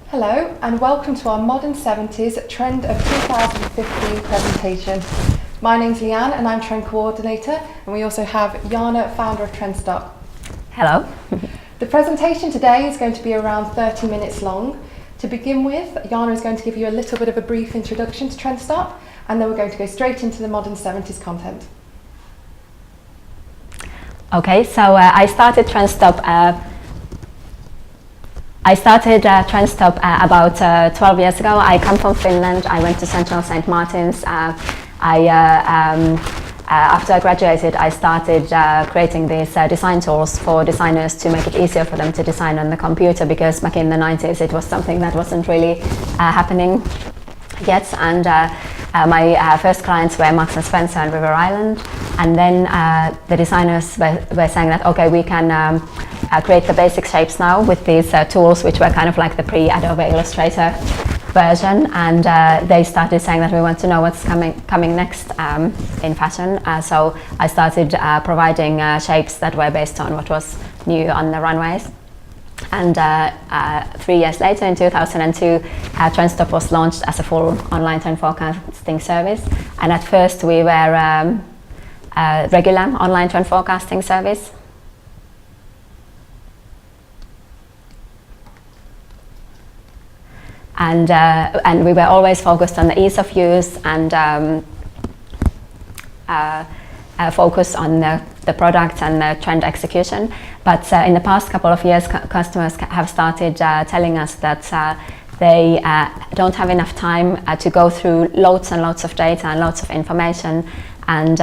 Hello and welcome to our Modern 70s Trend of 2015 presentation. My name's Leanne and I'm Trend Coordinator, and we also have Jana, founder of TrendStop. Hello. The presentation today is going to be around 30 minutes long. To begin with, Jana is going to give you a little bit of a brief introduction to TrendStop, and then we're going to go straight into the Modern 70s content. Okay, so I started TrendStop about 12 years ago. I come from Finland. I went to Central St. Martin's. After I graduated, I started creating these design tools for designers to make it easier for them to design on the computer, because back in the 90s it was something that wasn't really happening yet. And my first clients were Marks & Spencer and River Island. And then the designers were saying that, okay, we can create the basic shapes now with these tools, which were kind of like the pre-Adobe Illustrator version. And they started saying that we want to know what's coming next in fashion. So I started providing shapes that were based on what was new on the runways. And 3 years later, in 2002, TrendStop was launched as a full online trend forecasting service. And at first we were a regular online trend forecasting service. And we were always focused on the ease of use and focus on the product and the trend execution. But in the past couple of years, customers have started telling us that they don't have enough time to go through loads and loads of data and loads of information, and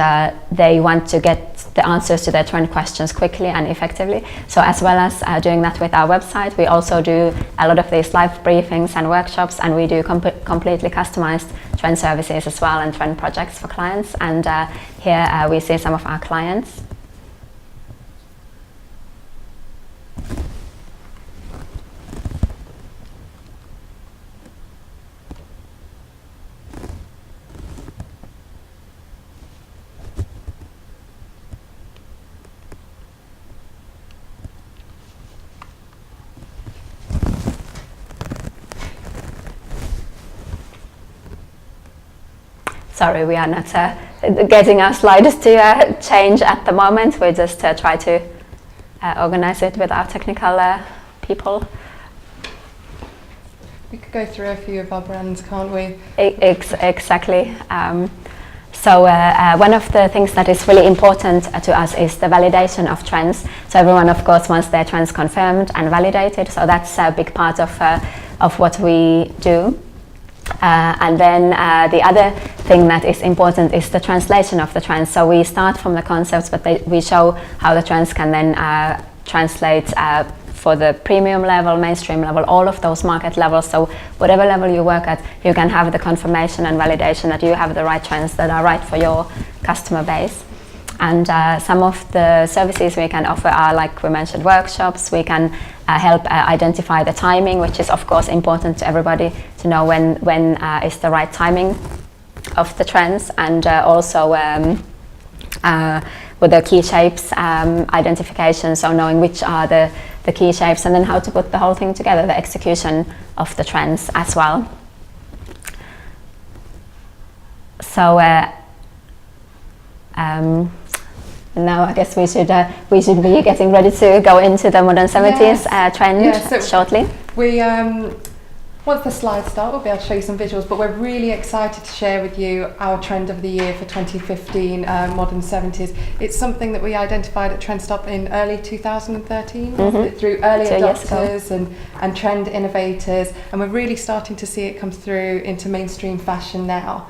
they want to get the answers to their trend questions quickly and effectively. So as well as doing that with our website, we also do a lot of these live briefings and workshops, and we do completely customized trend services as well and trend projects for clients. And here we see some of our clients. Sorry, we are not getting our slides to change at the moment. We just try to organize it with our technical people. We could go through a few of our brands, can't we? Exactly. So one of the things that is really important to us is the validation of trends. So everyone, of course, wants their trends confirmed and validated. So that's a big part of what we do. And then the other thing that is important is the translation of the trends. So we start from the concepts, but we show how the trends can then translate for the premium level, mainstream level, all of those market levels. So whatever level you work at, you can have the confirmation and validation that you have the right trends that are right for your customer base. And some of the services we can offer are, like we mentioned, workshops. We can help identify the timing, which is of course important to everybody to know when is the right timing of the trends, and also with the key shapes identification, so knowing which are the key shapes, and then how to put the whole thing together, the execution of the trends as well. So now I guess we should be getting ready to go into the Modern 70s trend shortly. We once the slides start, we'll be able to show you some visuals, but we're really excited to share with you our trend of the year for 2015, Modern 70s. It's something that we identified at TrendStop in early 2013 through early adopters and trend innovators, and we're really starting to see it come through into mainstream fashion now.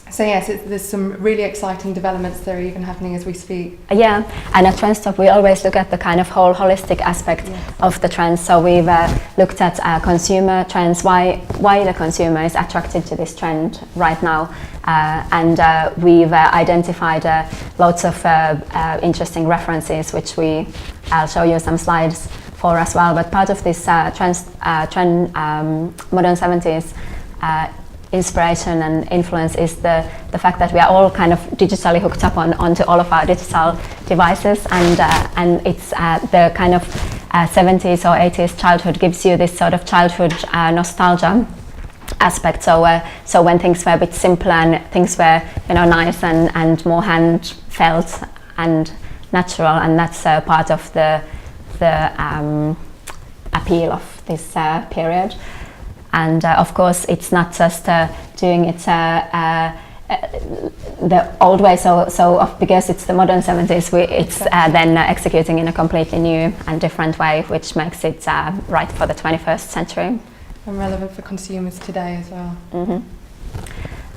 So yes, there's some really exciting developments that are even happening as we speak. Yeah, and at TrendStop we always look at the kind of whole holistic aspect of the trends. So we've looked at consumer trends, why the consumer is attracted to this trend right now, and we've identified lots of interesting references, which I'll show you some slides for as well. But part of this trend Modern 70s inspiration and influence is the fact that we are all kind of digitally hooked up onto all of our digital devices, and it's the kind of 70s or 80s childhood gives you this sort of childhood nostalgia aspect. So when things were a bit simpler and things were, you know, nice and more hand felt and natural, and that's part of the appeal of this period. And of course, it's not just doing it the old way, because it's the modern 70s, it's then executing in a completely new and different way, which makes it right for the 21st century. And relevant for consumers today as well. Mm-hmm.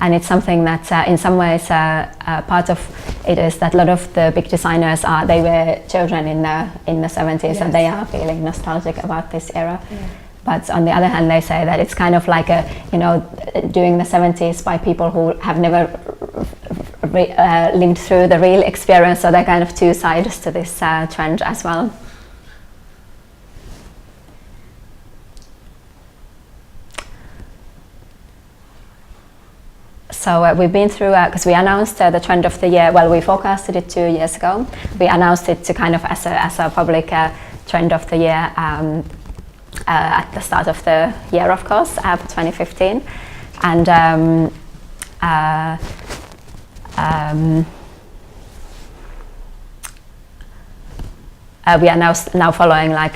And it's something that in some ways part of it is that a lot of the big designers they were children in the 70s, yes. And they are feeling nostalgic about this era. Yeah. But on the other hand, they say that it's kind of like doing the 70s by people who have never lived through the real experience. So they're kind of two sides to this trend as well. So we've been through, because we announced the trend of the year, well, we forecasted it 2 years ago. We announced it to kind of as a public trend of the year at the start of the year, of course, 2015. And we are now following, like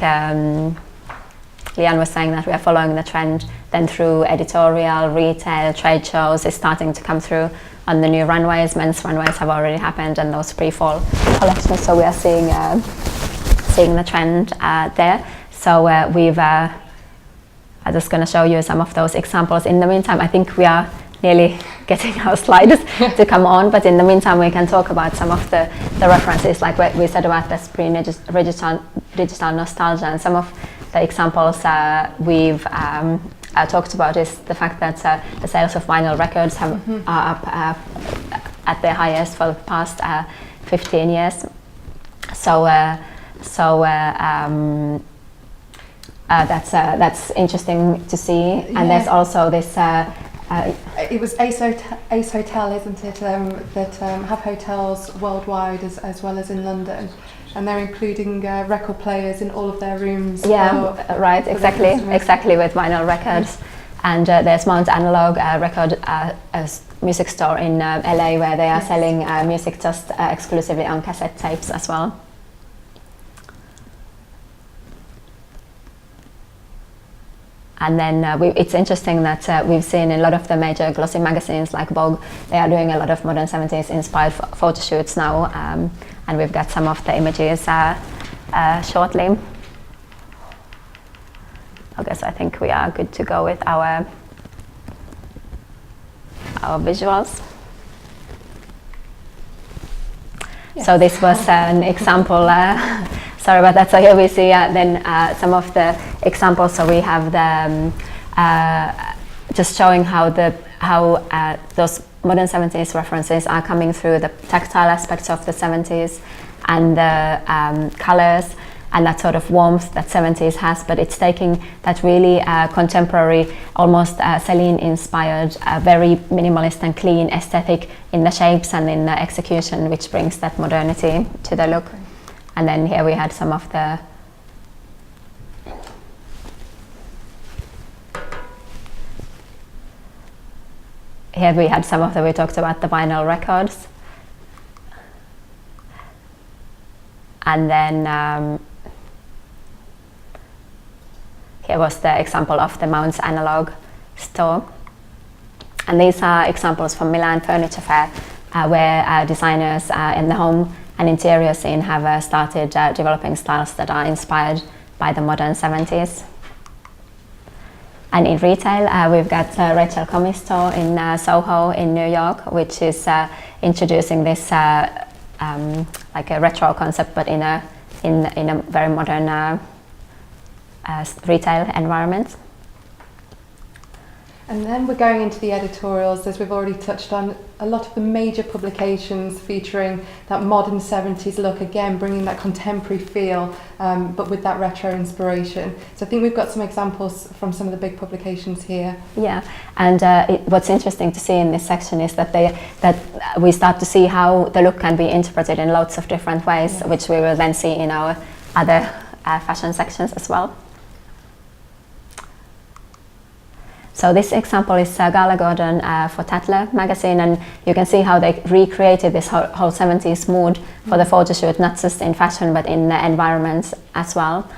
Leanne was saying, that we are following the trend then through editorial, retail, trade shows is starting to come through on the new runways. Men's runways have already happened, and those pre-fall collections, so we are seeing the trend there. So I'm just going to show you some of those examples. In the meantime, I think we are nearly getting our slides to come on, but in the meantime we can talk about some of the references, like what we said about this digital nostalgia, and some of the examples we've talked about is the fact that the sales of vinyl records are up at their highest for the past 15 years. That's interesting to see. Yeah. And there's also this it was Ace Hotel, isn't it, that have hotels worldwide as well as in London, and they're including record players in all of their rooms. Yeah, right, exactly with vinyl records. And there's Mount Analog record music store in LA, where they are selling music just exclusively on cassette tapes as well. And then it's interesting that we've seen in a lot of the major glossy magazines like Vogue, they are doing a lot of modern 70s inspired photo shoots now, and we've got some of the images shortly. I guess I think we are good to go with our visuals. Yes. So this was an example. Sorry about that. So here we see then some of the examples. So we have the just showing how those modern 70s references are coming through the tactile aspects of the 70s and the colors and that sort of warmth that 70s has, but it's taking that really contemporary, almost Celine-inspired, very minimalist and clean aesthetic in the shapes and in the execution, which brings that modernity to the look. And then here we had some of the we talked about the vinyl records. And then here was the example of the Mount Analog store. And these are examples from Milan Furniture Fair, where designers in the home and interior scene have started developing styles that are inspired by the modern 70s. And in retail, we've got Rachel Comey's store in Soho in New York, which is introducing this like a retro concept, but in a very modern retail environment. And then we're going into the editorials, as we've already touched on. A lot of the major publications featuring that modern 70s look, again bringing that contemporary feel, but with that retro inspiration. So I think we've got some examples from some of the big publications here. Yeah, and what's interesting to see in this section is that we start to see how the look can be interpreted in lots of different ways, which we will then see in our other fashion sections as well. So this example is Gala Gordon for Tatler magazine, and you can see how they recreated this whole 70s mood for the photo shoot, not just in fashion but in environments as well.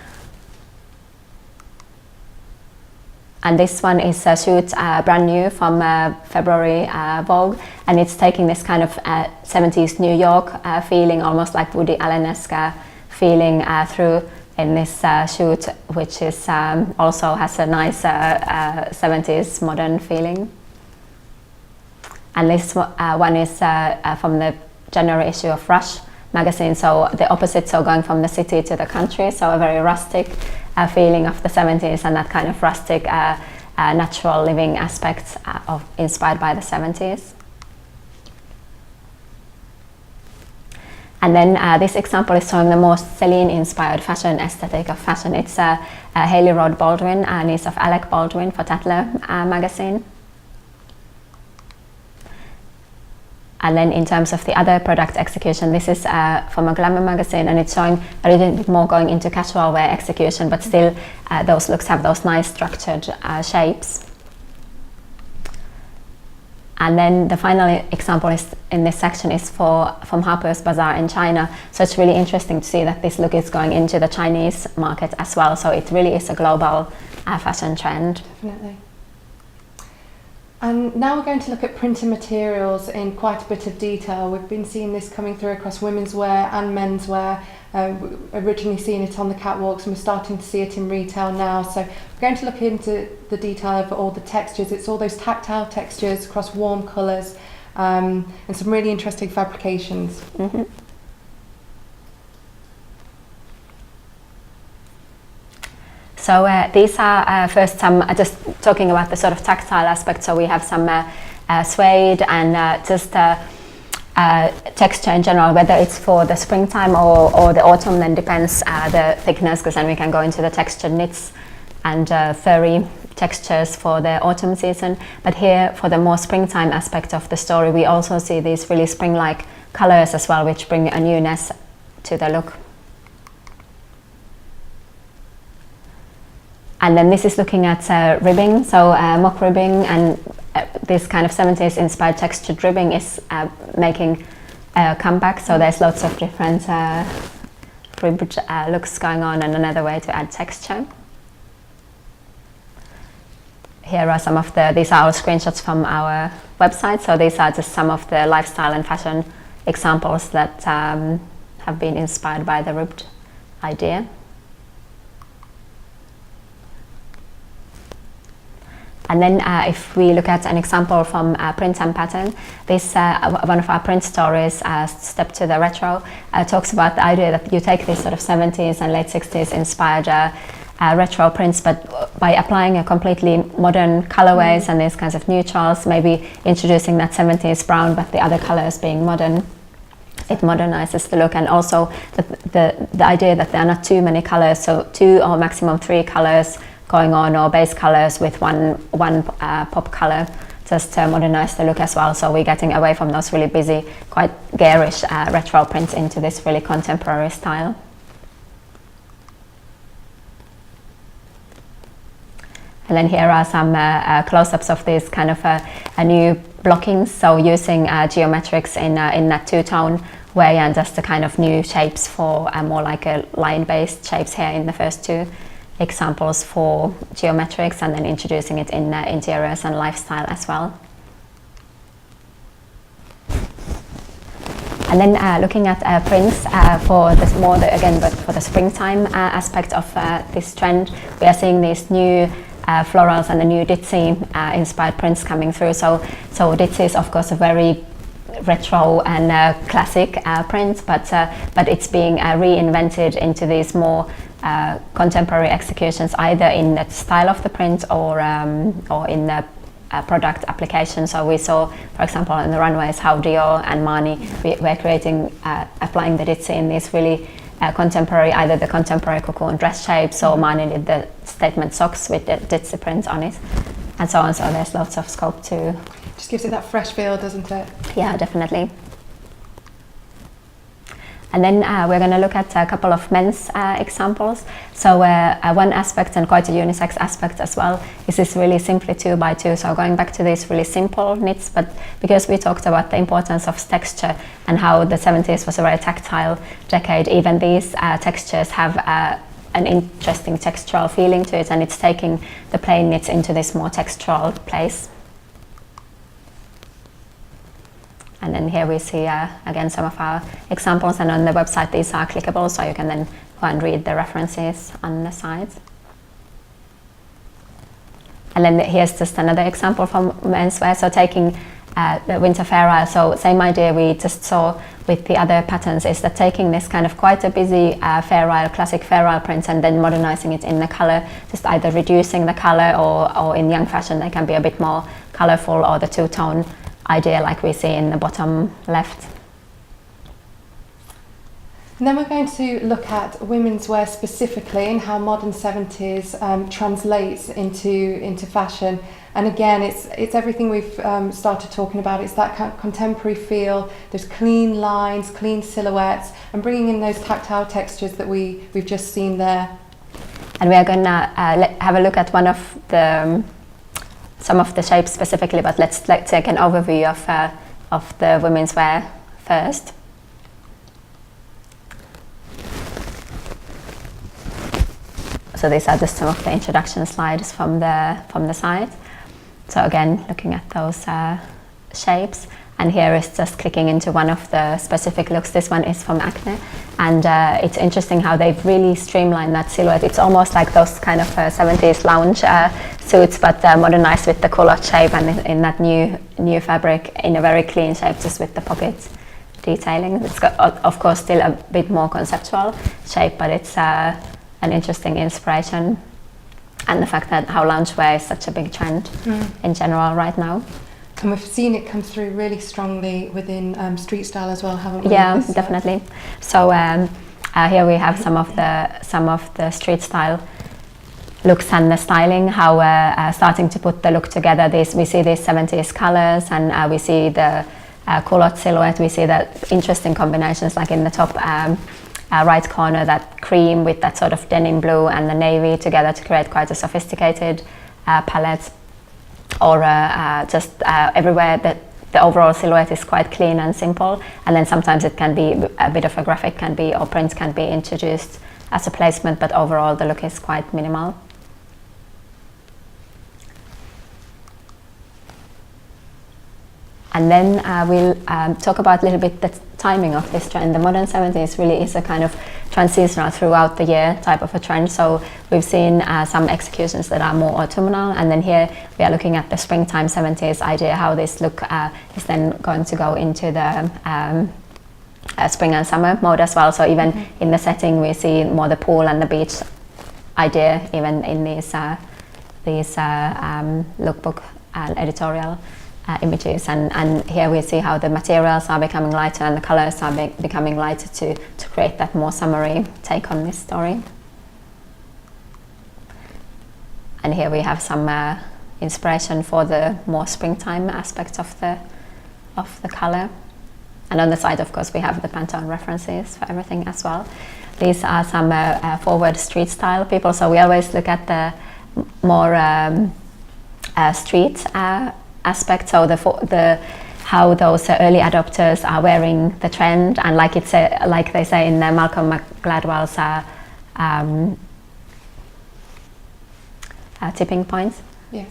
And this one is a shoot brand new from February Vogue, and it's taking this kind of 70s New York feeling, almost like Woody Allen-esque feeling through in this shoot, which is also has a nice 70s modern feeling. And this one is from the January issue of Rush magazine, so the opposite, so going from the city to the country, so a very rustic feeling of the 70s, and that kind of rustic natural living aspects inspired by the 70s. And then this example is showing the most Celine-inspired fashion aesthetic of fashion. It's Hayley Rode Baldwin, niece of Alec Baldwin for Tatler magazine. And then in terms of the other product execution, this is from a Glamour magazine, and it's showing a little bit more going into casual wear execution, but still those looks have those nice structured shapes. And then the final example is in this section is from Harper's Bazaar in China. So it's really interesting to see that this look is going into the Chinese market as well. So it really is a global fashion trend. Definitely. And now we're going to look at printing materials in quite a bit of detail. We've been seeing this coming through across women's wear and men's wear. Originally seeing it on the catwalks, and we're starting to see it in retail now. So we're going to look into the detail of all the textures. It's all those tactile textures across warm colours, and some really interesting fabrications. Mm-hmm. So these are first some, just talking about the sort of tactile aspect. So we have some suede and just texture in general, whether it's for the springtime or the autumn, then depends the thickness, because then we can go into the textured knits and furry textures for the autumn season. But here, for the more springtime aspect of the story, we also see these really spring-like colors as well, which bring a newness to the look. And then this is looking at ribbing, so mock ribbing, and this kind of 70s inspired textured ribbing is making a comeback. So there's lots of different ribbed looks going on, and another way to add texture. Here are some of these are our screenshots from our website. So these are just some of the lifestyle and fashion examples that have been inspired by the ribbed idea. And then if we look at an example from Print and Pattern, this one of our print stories, Step to the Retro, talks about the idea that you take these sort of 70s and late 60s inspired retro prints, but by applying a completely modern colorways and these kinds of neutrals, maybe introducing that 70s brown, but the other colors being modern, it modernizes the look. And also the idea that there are not too many colors, so 2 or maximum 3 colors going on, or base colors with one pop color, just to modernize the look as well. So we're getting away from those really busy, quite garish retro prints into this really contemporary style. And then here are some close-ups of these kind of a new blockings, so using geometrics in that two-tone way, and just the kind of new shapes for more like a line-based shapes here in the first two examples for geometrics, and then introducing it in interiors and lifestyle as well. And then looking at prints for this more again, but for the springtime aspect of this trend, we are seeing these new florals and the new ditzy inspired prints coming through. So ditzy is of course a very retro and classic print, but it's being reinvented into these more contemporary executions, either in the style of the print or in the product application. So we saw, for example, on the runways how Dior and Marni were creating, applying the ditzy in these really contemporary, either the contemporary cocoon dress shapes, or Marni did the statement socks with the ditzy print on it, and so on. So there's lots of scope to. Just gives it that fresh feel, doesn't it? Yeah, definitely. And then we're going to look at a couple of men's examples. So one aspect, and quite a unisex aspect as well, is this really simply 2x2. So going back to these really simple knits, but because we talked about the importance of texture and how the 70s was a very tactile decade, even these textures have an interesting textural feeling to it, and it's taking the plain knits into this more textural place. And then here we see again some of our examples, and on the website these are clickable, so you can then go and read the references on the side. And then here's just another example from menswear, so taking the winter feral. So same idea we just saw with the other patterns, is that taking this kind of quite a busy feral, classic feral print, and then modernizing it in the color, just either reducing the color or in young fashion they can be a bit more colorful, or the two-tone idea like we see in the bottom left. And then we're going to look at women's wear specifically and how modern 70s translates into fashion. And again, it's everything we've started talking about. It's that kind of contemporary feel. There's clean lines, clean silhouettes, and bringing in those tactile textures that we've just seen there. And we are going to have a look at one of the some of the shapes specifically, but let's take an overview of the women's wear first. So these are just some of the introduction slides from the site. So again, looking at those shapes, and here is just clicking into one of the specific looks. This one is from Acne, and it's interesting how they've really streamlined that silhouette. It's almost like those kind of 70s lounge suits, but modernized with the culotte shape and in that new fabric in a very clean shape, just with the pocket detailing. It's got, of course, still a bit more conceptual shape, but it's an interesting inspiration, and the fact that how loungewear is such a big trend in general right now. And we've seen it come through really strongly within street style as well, haven't we? Yeah, definitely. So here we have some of the street style looks and the styling, how we're starting to put the look together. We see these 70s colors, and we see the culotte silhouette. We see the interesting combinations, like in the top right corner, that cream with that sort of denim blue and the navy together to create quite a sophisticated palette. Or just everywhere that the overall silhouette is quite clean and simple, and then sometimes it can be a bit of a graphic or print can be introduced as a placement, but overall the look is quite minimal. And then we'll talk about a little bit the timing of this trend. The modern 70s really is a kind of transitional throughout the year type of a trend. So we've seen some executions that are more autumnal, and then here we are looking at the springtime 70s idea, how this look is then going to go into the spring and summer mode as well. So even in the setting we see more the pool and the beach idea, even in these lookbook and editorial images, and here we see how the materials are becoming lighter and the colors are becoming lighter to create that more summery take on this story. And here we have some inspiration for the more springtime aspects of the color. And on the side, of course, we have the Pantone references for everything as well. These are some forward street style people, so we always look at the more street aspect, so how those early adopters are wearing the trend, and like they say in Malcolm McGladwell's tipping points. Yes.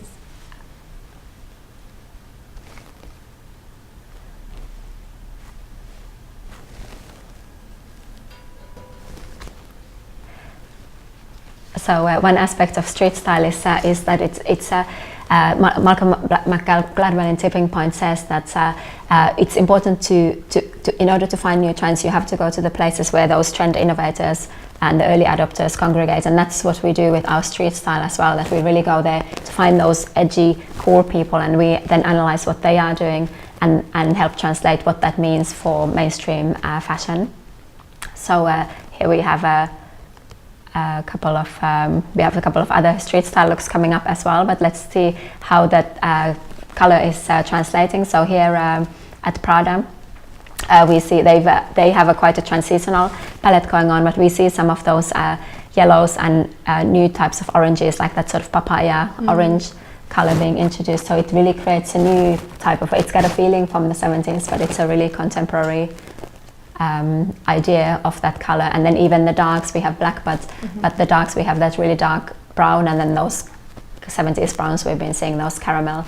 So one aspect of street style is that it's Malcolm McGladwell in Tipping Point says that it's important to in order to find new trends, you have to go to the places where those trend innovators and the early adopters congregate, and that's what we do with our street style as well, that we really go there to find those edgy, cool people, and we then analyze what they are doing and help translate what that means for mainstream fashion. So here we have a couple of other street style looks coming up as well, but let's see how that color is translating. So here at Prada, we see they have quite a transitional palette going on, but we see some of those yellows and new types of oranges, like that sort of papaya orange color being introduced. So it really creates a new type of, it's got a feeling from the 70s, but it's a really contemporary idea of that color. And then even the darks, we have black, but the darks, we have that really dark brown, and then those 70s browns, we've been seeing those caramel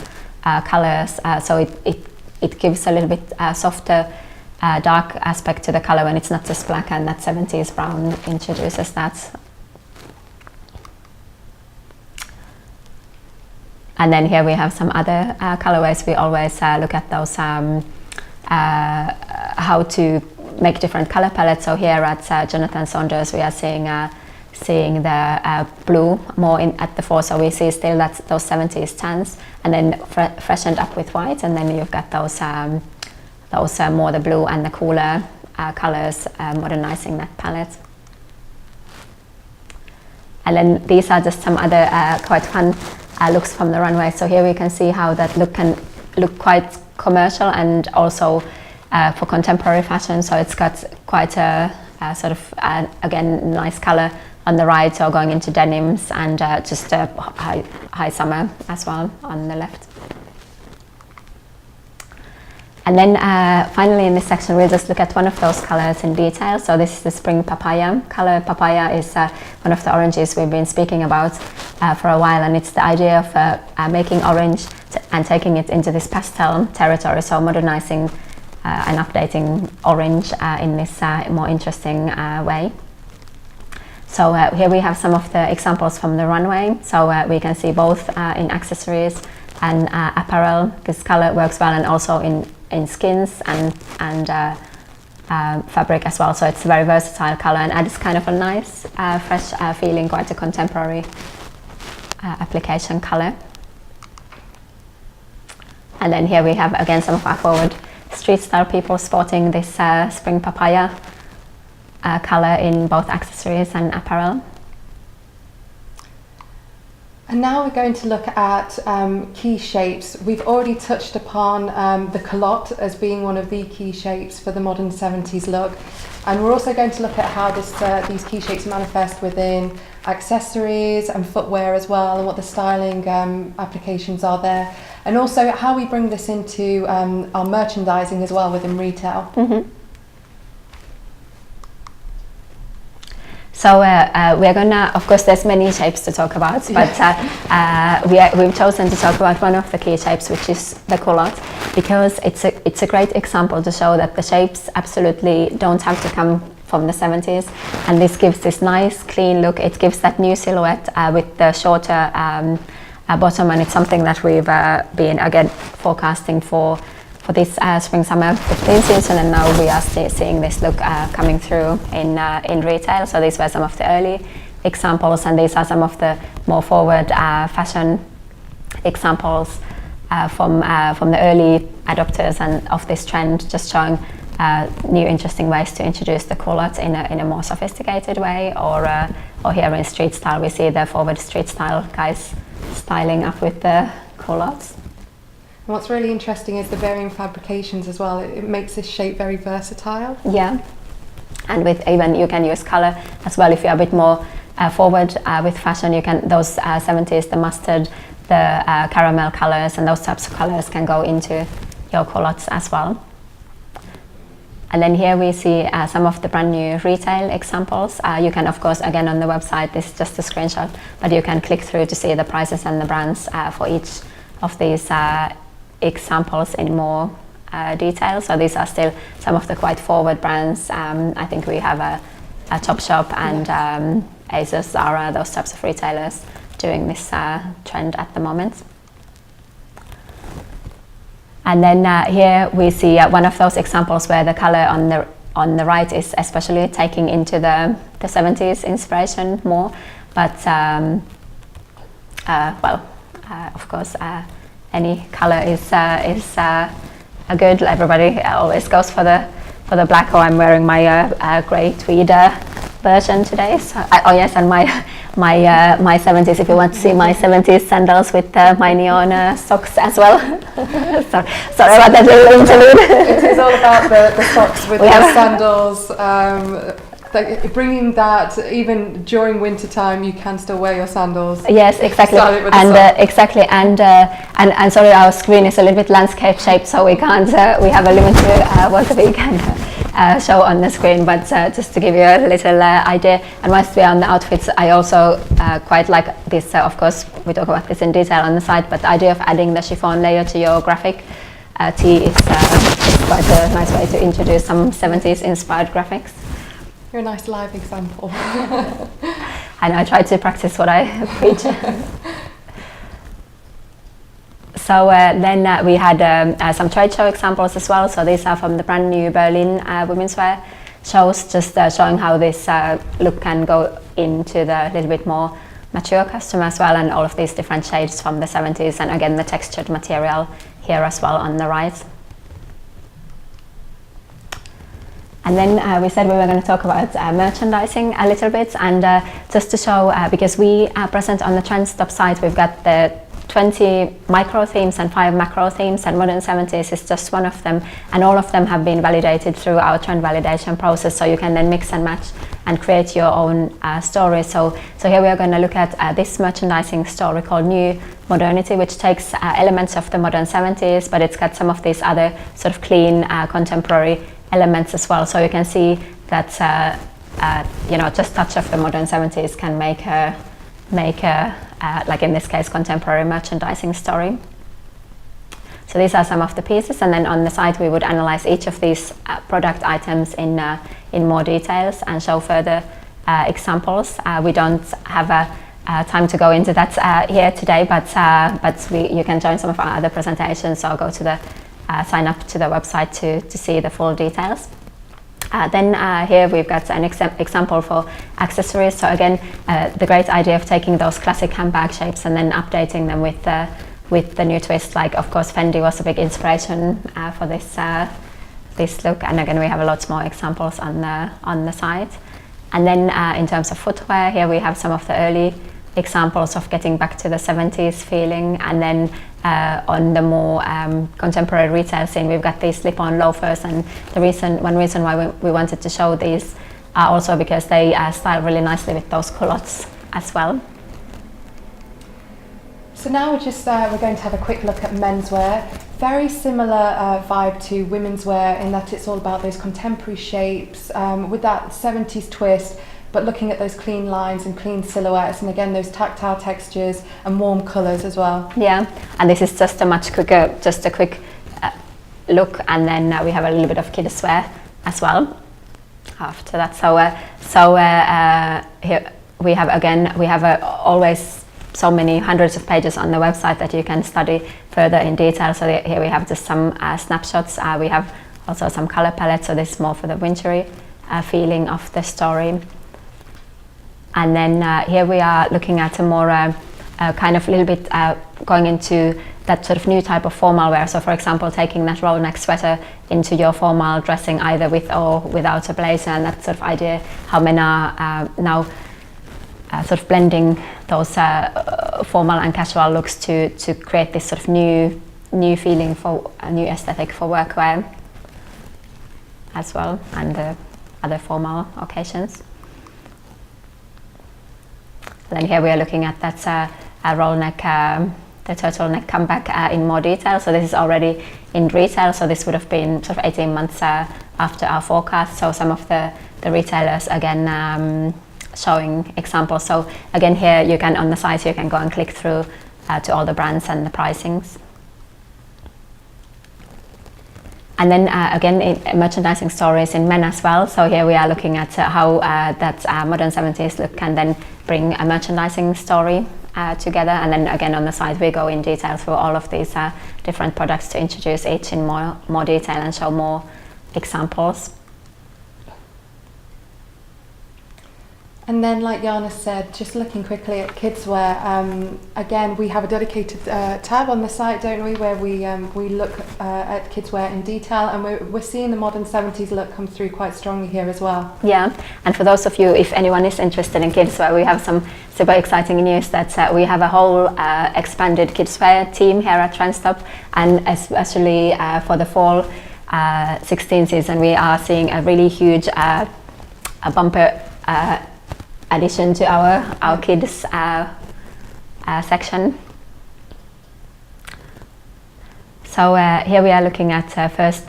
colors. So it gives a little bit softer dark aspect to the color when it's not just black, and that 70s brown introduces that. And then here we have some other colorways. We always look at those how to make different color palettes. So here at Jonathan Saunders, we are seeing the blue more at the fore. So we see still that those 70s tans, and then freshened up with white, and then you've got those more the blue and the cooler colors, modernizing that palette. And then these are just some other quite fun looks from the runway. So here we can see how that look can look quite commercial and also for contemporary fashion. So it's got quite a sort of again nice color on the right, so going into denims, and just a high summer as well on the left. And then finally in this section we'll just look at one of those colors in detail. So this is the spring papaya color. Papaya is one of the oranges we've been speaking about for a while, and it's the idea of making orange and taking it into this pastel territory, so modernizing and updating orange in this more interesting way. So here we have some of the examples from the runway. So we can see both in accessories and apparel. This color works well, and also in skins and fabric as well. So it's a very versatile color and adds kind of a nice fresh feeling, quite a contemporary application color. And then here we have again some of our forward street style people sporting this spring papaya color in both accessories and apparel. And now we're going to look at key shapes. We've already touched upon the culotte as being one of the key shapes for the modern 70s look. And we're also going to look at how these key shapes manifest within accessories and footwear as well, and what the styling applications are there. And also how we bring this into our merchandising as well within retail. Mm-hmm. So we're gonna, of course there's many shapes to talk about, but we've chosen to talk about one of the key shapes, which is the culotte, because it's a great example to show that the shapes absolutely don't have to come from the 70s, and this gives this nice clean look. It gives that new silhouette with the shorter bottom, and it's something that we've been again forecasting for this spring summer 15 season, and now we are seeing this look coming through in retail. So these were some of the early examples, and these are some of the more forward fashion examples from the early adopters and of this trend, just showing new interesting ways to introduce the culotte in a more sophisticated way, or here in street style we see the forward street style guys styling up with the culottes. And what's really interesting is the varying fabrications as well. It makes this shape very versatile. Yeah, and with even you can use color as well if you're a bit more forward with fashion. You can those 70s, the mustard, the caramel colors, and those types of colors can go into your culottes as well. And then here we see some of the brand new retail examples. You can, of course, again on the website, this is just a screenshot, but you can click through to see the prices and the brands for each of these examples in more detail. So these are still some of the quite forward brands. I think we have a Topshop and ASOS, Zara, those types of retailers doing this trend at the moment. And then here we see one of those examples where the color on the right is especially taking into the 70s inspiration more, but of course any color is good. Everybody always goes for the black. Oh, I'm wearing my grey tweed version today. So, oh yes, and my 70s. If you want to see my 70s sandals with my neon socks as well. Sorry about that little interlude. It is all about the socks with the sandals. Bringing that, even during winter time, you can still wear your sandals. Yes, exactly. Exactly, and sorry, our screen is a little bit landscape shaped, so we can't. We have a limit to what we can show on the screen. But just to give you a little idea, and whilst we are on the outfits, I also quite like this. Of course, we talk about this in detail on the site, but the idea of adding the chiffon layer to your graphic tee is quite a nice way to introduce some 70s inspired graphics. You're a nice live example. And I try to practice what I preach. So then we had some trade show examples as well. So these are from the brand new Berlin women's wear shows, just showing how this look can go into the little bit more mature customer as well, and all of these different shades from the 70s, and again the textured material here as well on the right. And then we said we were going to talk about merchandising a little bit, and just to show, because we present on the Trendstop site, we've got the 20 micro themes and 5 macro themes, and Modern 70s is just one of them, and all of them have been validated through our trend validation process, so you can then mix and match and create your own story. So here we are going to look at this merchandising story called New Modernity, which takes elements of the Modern 70s, but it's got some of these other sort of clean contemporary elements as well. So you can see that just touch of the Modern 70s can make a like in this case contemporary merchandising story. So these are some of the pieces, and then on the site we would analyze each of these product items in more details and show further examples. We don't have time to go into that here today, but you can join some of our other presentations, or go to the sign up to the website to see the full details. Then here we've got an example for accessories. So again, the great idea of taking those classic handbag shapes and then updating them with the new twist. Like, of course, Fendi was a big inspiration for this look, and again we have a lot more examples on the site. And then in terms of footwear, here we have some of the early examples of getting back to the 70s feeling, and then on the more contemporary retail scene, we've got these slip-on loafers, and one reason why we wanted to show these are also because they style really nicely with those culottes as well. So now we're going to have a quick look at menswear. Very similar vibe to women's wear in that it's all about those contemporary shapes with that 70s twist, but looking at those clean lines and clean silhouettes, and again those tactile textures and warm colours as well. Yeah, and this is just a quick look, and then we have a little bit of kids wear as well after that. So here we have always so many hundreds of pages on the website that you can study further in detail. So here we have just some snapshots. We have also some color palettes, so this is more for the wintry feeling of the story. And then here we are looking at a more kind of a little bit going into that sort of new type of formal wear. So for example, taking that roll neck sweater into your formal dressing, either with or without a blazer, and that sort of idea how men are now sort of blending those formal and casual looks to create this sort of new feeling for a new aesthetic for workwear as well, and other formal occasions. Then here we are looking at that roll neck, the turtleneck comeback in more detail. So this is already in retail, so this would have been sort of 18 months after our forecast. So some of the retailers again showing examples. So again here you can, on the site, you can go and click through to all the brands and the pricings. And then again, merchandising stories in men as well. So here we are looking at how that Modern 70s look can then bring a merchandising story together. And then again on the site we go in detail through all of these different products to introduce each in more detail and show more examples. And then, like Jana said, just looking quickly at kidswear, again, we have a dedicated tab on the site, don't we, where we look at kidswear in detail, and we're seeing the modern 70s look come through quite strongly here as well. Yeah, and for those of you, if anyone is interested in kidswear, we have some super exciting news that we have a whole expanded kidswear team here at Trendstop, and especially for the fall 16 season, we are seeing a really huge a bumper addition to our kids section. So here we are looking at first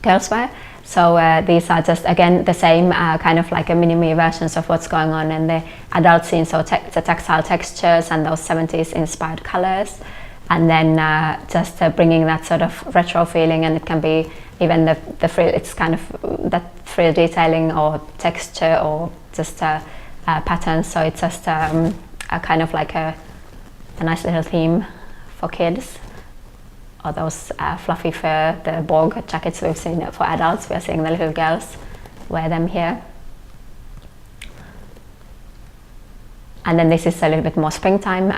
girls wear. So these are just again the same kind of like a mini-me versions of what's going on in the adult scene. So the textile textures and those 70s inspired colors, and then just bringing that sort of retro feeling, and it can be even the frill. It's kind of that frill detailing or texture or just patterns. So it's just a kind of like a nice little theme for kids. Or those fluffy fur, the Borg jackets we've seen for adults. We're seeing the little girls wear them here. And then this is a little bit more springtime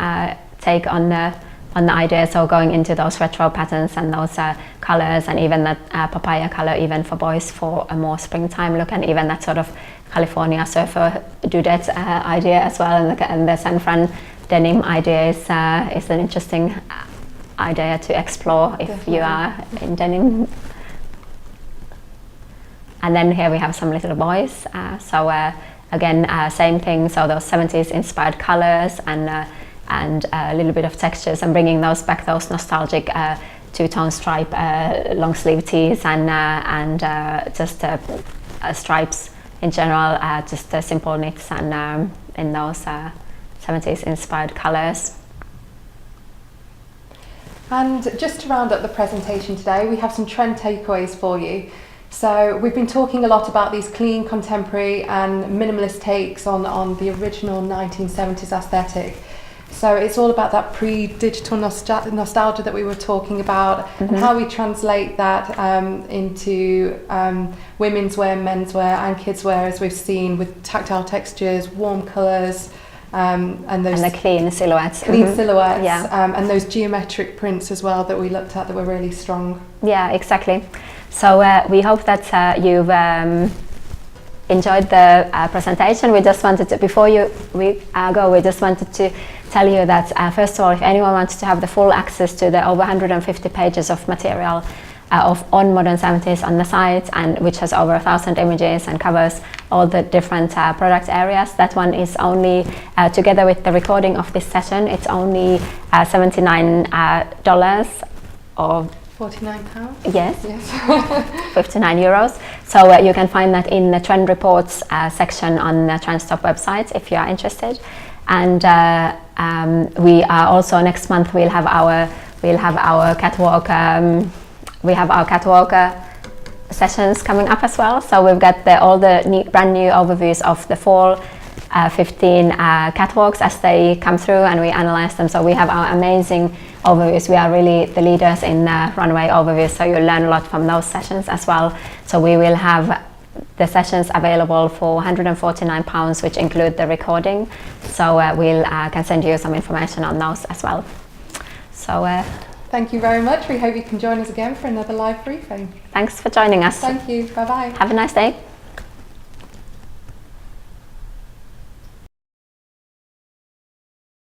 take on the idea, so going into those retro patterns and those colors, and even that papaya color even for boys for a more springtime look, and even that sort of California surfer dudette idea as well, and the San Fran denim idea is an interesting idea to explore if Definitely. You are in denim. And then here we have some little boys, so again same thing, so those 70s inspired colors and a little bit of textures, and bringing those back, those nostalgic two-tone stripe long sleeve tees and just stripes in general, just simple knits and in those 70s inspired colors. And just to round up the presentation today, we have some trend takeaways for you. So we've been talking a lot about these clean, contemporary and minimalist takes on the original 1970s aesthetic. So it's all about that pre-digital nostalgia that we were talking about, and how we translate that into women's wear, men's wear and kids wear, as we've seen, with tactile textures, warm colours, and the clean silhouettes. Silhouettes, yeah. And those geometric prints as well that we looked at that were really strong. Yeah, exactly. So we hope that you've enjoyed the presentation. We just wanted to, before we go, we just wanted to tell you that first of all, if anyone wants to have the full access to the over 150 pages of material on Modern 70s on the site, and which has over 1,000 images and covers all the different product areas, that one is only, together with the recording of this session, it's only $79 or £49? Yes. 59 euros. So you can find that in the trend reports section on the Trendstop website if you are interested. And we are also, next month we'll have our catwalk. We have our catwalk sessions coming up as well. So we've got all the brand new overviews of the fall 15 catwalks as they come through, and we analyze them. So we have our amazing overviews. We are really the leaders in runway overviews, so you'll learn a lot from those sessions as well. So we will have the sessions available for £149, which include the recording. So we'll can send you some information on those as well. So thank you very much. We hope you can join us again for another live briefing. Thanks for joining us. Thank you. Bye bye. Have a nice day.